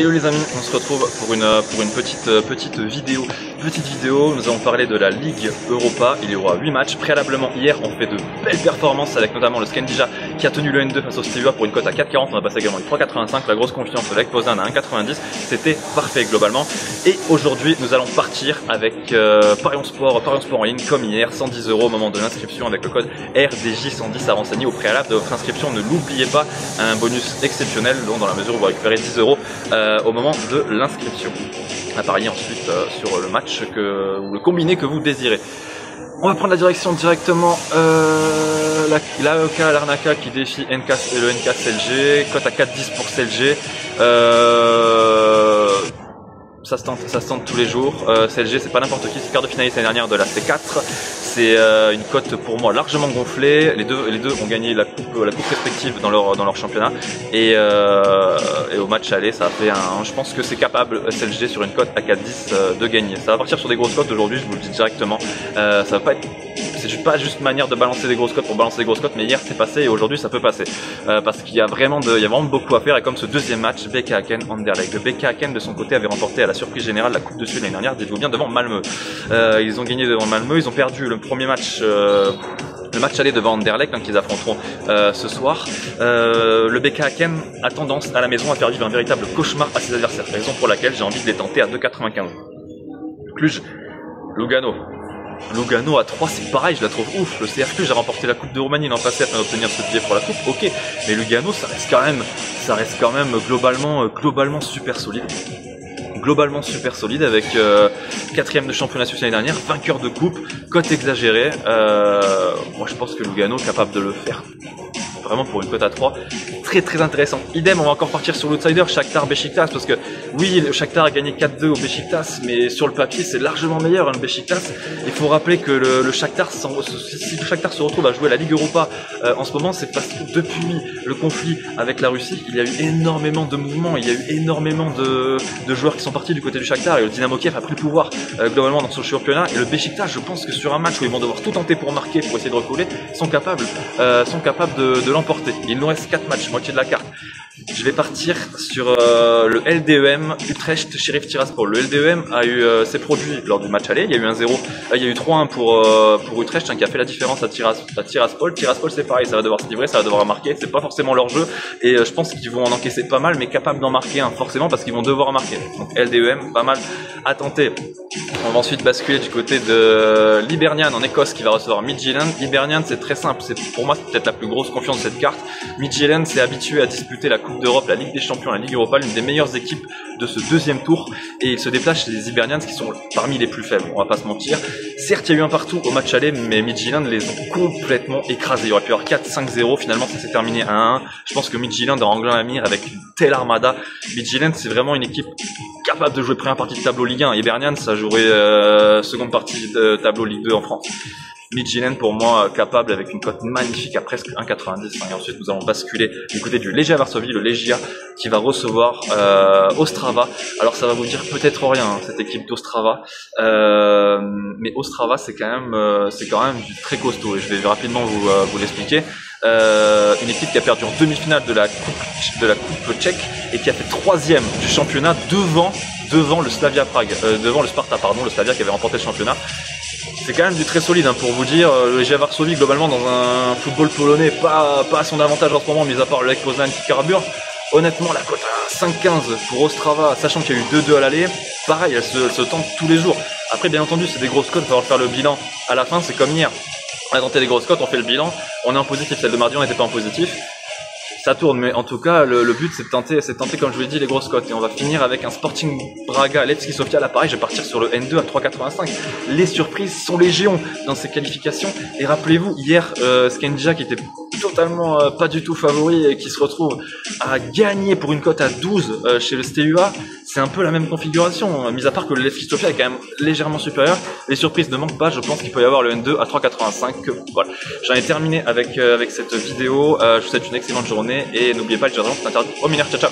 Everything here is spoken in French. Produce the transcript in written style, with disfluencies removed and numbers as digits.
Hello les amis, on se retrouve pour une petite vidéo. Nous allons parler de la Ligue Europa. Il y aura 8 matchs. Préalablement hier, on fait de belles performances avec notamment le Scandija qui a tenu le N2 face au Steaua pour une cote à 4,40. On a passé également les 3,85. La grosse confiance de l'Ek Poznan à 1,90. C'était parfait globalement. Et aujourd'hui, nous allons partir avec Parion Sport en ligne comme hier, 110 € au moment de l'inscription avec le code RDJ110 à renseigner au préalable de votre inscription. Ne l'oubliez pas, un bonus exceptionnel donc dans la mesure où vous récupérez 10 € au moment de l'inscription. À parier ensuite sur le match ou le combiné que vous désirez. On va prendre la direction directement. L'AEK Larnaca qui défie le NK CLG, cote à 4,10 pour CLG. Ça se tente tous les jours. CLG, c'est pas n'importe qui, c'est quart de finaliste l'année dernière de la C4. C'est une cote pour moi largement gonflée. Les deux ont gagné la coupe respective dans leur championnat. Et au match aller, ça a fait je pense que c'est capable CLG sur une cote à 4,10 de gagner. Ça va partir sur des grosses cotes aujourd'hui, je vous le dis directement. Ça va pas être. C'est pas juste une manière de balancer des grosses cotes pour balancer des grosses cotes, mais hier c'est passé et aujourd'hui ça peut passer. Parce qu'il y a vraiment beaucoup à faire, et comme ce deuxième match, BK Häcken Anderlecht. Le BK Häcken de son côté avait remporté à la surprise générale la Coupe de Suède l'année dernière, dites-vous bien, devant Malmö. Ils ont gagné devant Malmö, ils ont perdu le premier match, le match aller devant Anderlecht qu'ils affronteront ce soir. Le BK Häcken a tendance à la maison à faire vivre un véritable cauchemar à ses adversaires, raison pour laquelle j'ai envie de les tenter à 2,95. Cluj, Lugano à 3, c'est pareil, je la trouve ouf. Le CR Cluj a remporté la Coupe de Roumanie l'an passé afin d'obtenir ce billet pour la Coupe, ok. Mais Lugano, ça reste quand même globalement super solide. Globalement super solide avec 4ème de championnat suisse l'année dernière, vainqueur de coupe, cote exagérée. Moi je pense que Lugano est capable de le faire. Vraiment pour une cote à 3, très intéressant. Idem, on va encore partir sur l'outsider, Shakhtar Beşiktaş, parce que oui, le Shakhtar a gagné 4-2 au Beşiktaş, mais sur le papier c'est largement meilleur le Beşiktaş. Il faut rappeler que le Shakhtar, si le Shakhtar se retrouve à jouer la Ligue Europa en ce moment, c'est parce que depuis le conflit avec la Russie, il y a eu énormément de mouvements, il y a eu énormément de joueurs qui sont partis du côté du Shakhtar, et le Dynamo Kiev a pris le pouvoir globalement dans ce championnat. Et le Beşiktaş, je pense que sur un match où ils vont devoir tout tenter pour marquer, pour essayer de recoller, sont capables de l'emporter. Il nous reste 4 matchs, moitié de la carte. Je vais partir sur le LDEM Utrecht Sheriff Tiraspol. Le LDEM a eu ses produits lors du match aller. Il y a eu 1-0, il y a eu 3-1 pour Utrecht qui a fait la différence à Tiraspol. Tiraspol c'est pareil, ça va devoir se livrer, ça va devoir marquer. C'est pas forcément leur jeu et je pense qu'ils vont en encaisser pas mal, mais capables d'en marquer forcément parce qu'ils vont devoir marquer. Donc LDEM, pas mal à tenter. On va ensuite basculer du côté de l'Hibernian en Écosse qui va recevoir Midtjylland. Hibernian, c'est très simple, pour moi c'est peut-être la plus grosse confiance de cette carte. Midtjylland s'est habitué à disputer la Coupe d'Europe, la Ligue des Champions, la Ligue Europa, l'une des meilleures équipes de ce deuxième tour, et il se déplace chez les Hibernians qui sont parmi les plus faibles, on va pas se mentir. Certes, il y a eu un partout au match aller, mais Midtjylland les ont complètement écrasés. Il aurait pu y avoir 4-5-0, finalement ça s'est terminé à 1-1. Je pense que Midtjylland a rangé la mire avec une telle armada. Midtjylland, c'est vraiment une équipe capable de jouer première partie de tableau Ligue 1. Hibernian, ça jouerait seconde partie de tableau Ligue 2 en France. Midtjylland pour moi capable avec une cote magnifique à presque 1,90. Et ensuite nous allons basculer du côté du Legia Varsovie, le Legia qui va recevoir Ostrava. Alors ça va vous dire peut-être rien cette équipe d'Ostrava, mais Ostrava c'est quand même du très costaud et je vais rapidement vous l'expliquer. Une équipe qui a perdu en demi-finale de la coupe tchèque et qui a fait 3ème du championnat devant le Slavia Prague, devant le Sparta pardon, le Slavia qui avait remporté le championnat. C'est quand même du très solide pour vous dire. Le Legia Varsovie globalement dans un football polonais pas à son avantage en ce moment, mis à part le Lech Poznan qui carbure. Honnêtement la cote à 5,15 pour Ostrava, sachant qu'il y a eu 2-2 à l'aller, pareil elle se tente tous les jours. Après bien entendu c'est des grosses cotes, il va falloir faire le bilan à la fin, c'est comme hier. On a tenté des grosses cotes, on fait le bilan, on est en positif, celle de mardi on n'était pas en positif. Ça tourne, mais en tout cas, le but c'est de tenter, comme je vous l'ai dit, les grosses cotes. Et on va finir avec un Sporting Braga, Levski Sofia. Là, pareil, je vais partir sur le N2 à 3,85. Les surprises sont légion dans ces qualifications. Et rappelez-vous, hier, Scandija qui était totalement pas du tout favori et qui se retrouve à gagner pour une cote à 12 chez le Steaua. C'est un peu la même configuration, mis à part que le Levski Sofia est quand même légèrement supérieur. Les surprises ne manquent pas, je pense qu'il peut y avoir le N2 à 3,85. Voilà, j'en ai terminé avec cette vidéo. Je vous souhaite une excellente journée et n'oubliez pas, le jardin c'est interdit aux mineurs. Ciao ciao.